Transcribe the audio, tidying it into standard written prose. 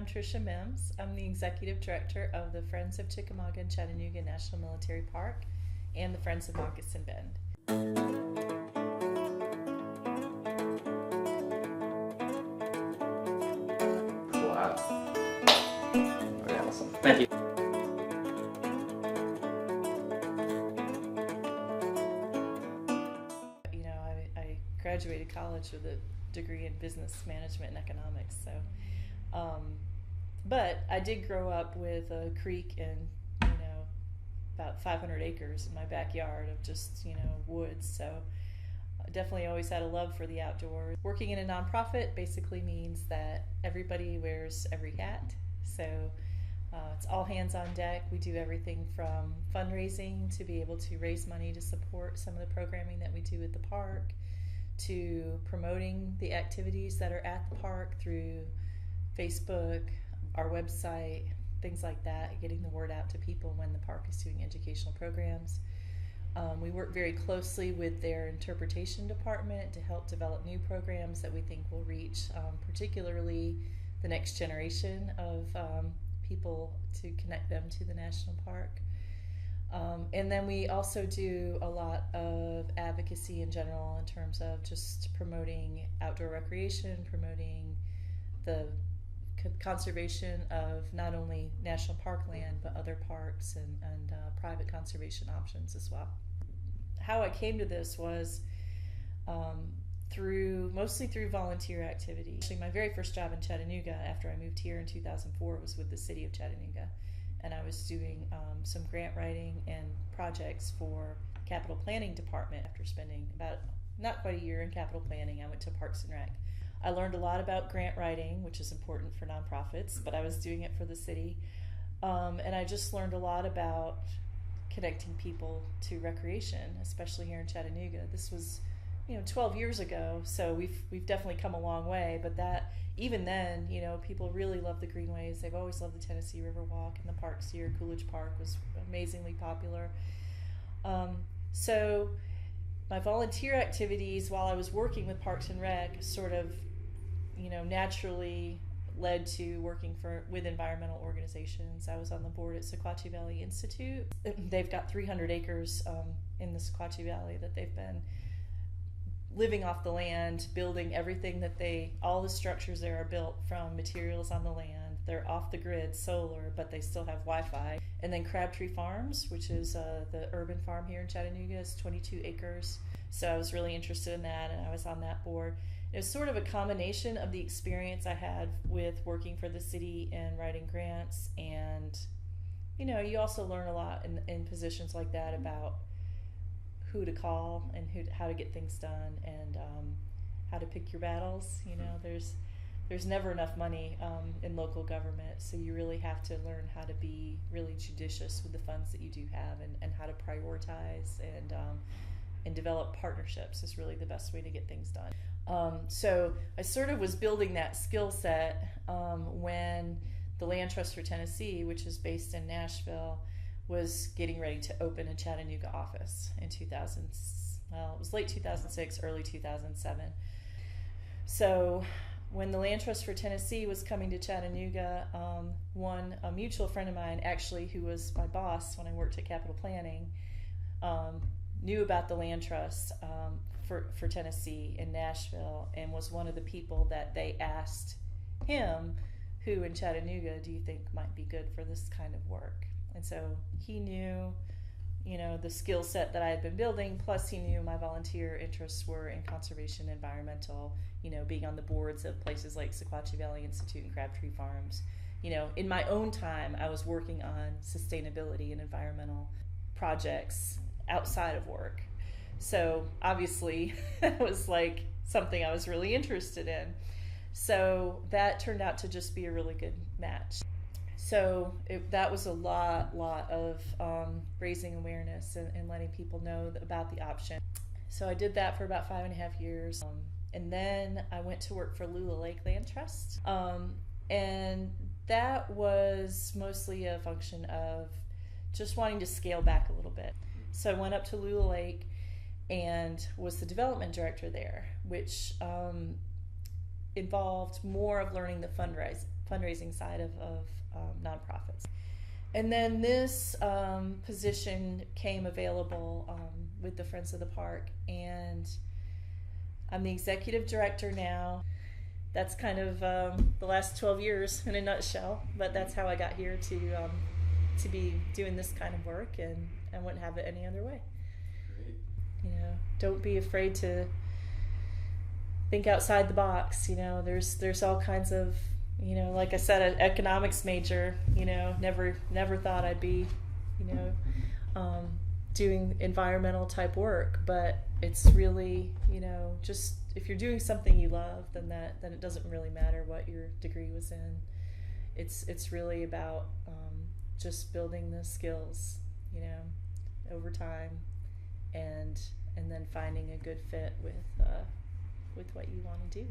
I'm Tricia Mims. I'm the Executive Director of the Friends of Chickamauga and Chattanooga National Military Park and the Friends of Moccasin Bend. Wow. Okay, awesome. Thank you. You know, I graduated college with a degree in business management and economics, so but I did grow up with a creek and about 500 acres in my backyard of just woods, so I definitely always had a love for the outdoors. Working in a nonprofit basically means that everybody wears every hat, so it's all hands on deck. We do everything from fundraising to be able to raise money to support some of the programming that we do at the park, to promoting the activities that are at the park through Facebook, our website, things like that, getting the word out to people when the park is doing educational programs. We work very closely with their interpretation department to help develop new programs that we think will reach particularly the next generation of people, to connect them to the national park. And then we also do a lot of advocacy in general in terms of just promoting outdoor recreation, promoting the conservation of not only national park land but other parks and private conservation options as well. How I came to this was mostly through volunteer activity. Actually, my very first job in Chattanooga after I moved here in 2004 was with the city of Chattanooga, and I was doing some grant writing and projects for capital planning department. After spending about not quite a year in capital planning, I went to Parks and Rec. I learned a lot about grant writing, which is important for nonprofits, but I was doing it for the city. And I just learned a lot about connecting people to recreation, especially here in Chattanooga. This was 12 years ago, so we've definitely come a long way, but that even then, people really love the greenways. They've always loved the Tennessee River Walk, and the parks here. Coolidge Park was amazingly popular. So my volunteer activities while I was working with Parks and Rec sort of naturally led to working with environmental organizations. I was on the board at Sequatchie Valley Institute. They've got 300 acres in the Sequatchie Valley that they've been living off the land, building everything all the structures there are built from materials on the land. They're off the grid, solar, but they still have Wi-Fi. And then Crabtree Farms, which is the urban farm here in Chattanooga, is 22 acres. So I was really interested in that, and I was on that board. It was sort of a combination of the experience I had with working for the city and writing grants, and you also learn a lot in positions like that about who to call and how to get things done, and how to pick your battles. There's never enough money in local government, so you really have to learn how to be really judicious with the funds that you do have, and how to prioritize and develop partnerships is really the best way to get things done. So I sort of was building that skill set when the Land Trust for Tennessee, which is based in Nashville, was getting ready to open a Chattanooga office in it was late 2006, early 2007. So when the Land Trust for Tennessee was coming to Chattanooga, a mutual friend of mine, actually, who was my boss when I worked at Capital Planning, knew about the Land Trust for Tennessee in Nashville, and was one of the people that they asked him, who in Chattanooga do you think might be good for this kind of work? And so he knew, the skill set that I had been building, plus he knew my volunteer interests were in conservation, environmental, being on the boards of places like Sequatchie Valley Institute and Crabtree Farms. In my own time, I was working on sustainability and environmental projects outside of work. So obviously it was like something I was really interested in. So that turned out to just be a really good match. So that was a lot of raising awareness and letting people know about the option. So I did that for about 5.5 years. And then I went to work for Lula Lake Land Trust. And that was mostly a function of just wanting to scale back a little bit. So I went up to Lula Lake and was the development director there, which involved more of learning the fundraising side of nonprofits. And then this position came available with the Friends of the Park, and I'm the executive director now. That's kind of the last 12 years in a nutshell, but that's how I got here to be doing this kind of work, and I wouldn't have it any other way. Great. You know, don't be afraid to think outside the box. You know, there's all kinds of, you know, like I said, an economics major, you know, never thought I'd be, you know, doing environmental type work, but it's really, you know, just if you're doing something you love, then it doesn't really matter what your degree was in. It's really about just building the skills, you know, over time, and then finding a good fit with what you want to do.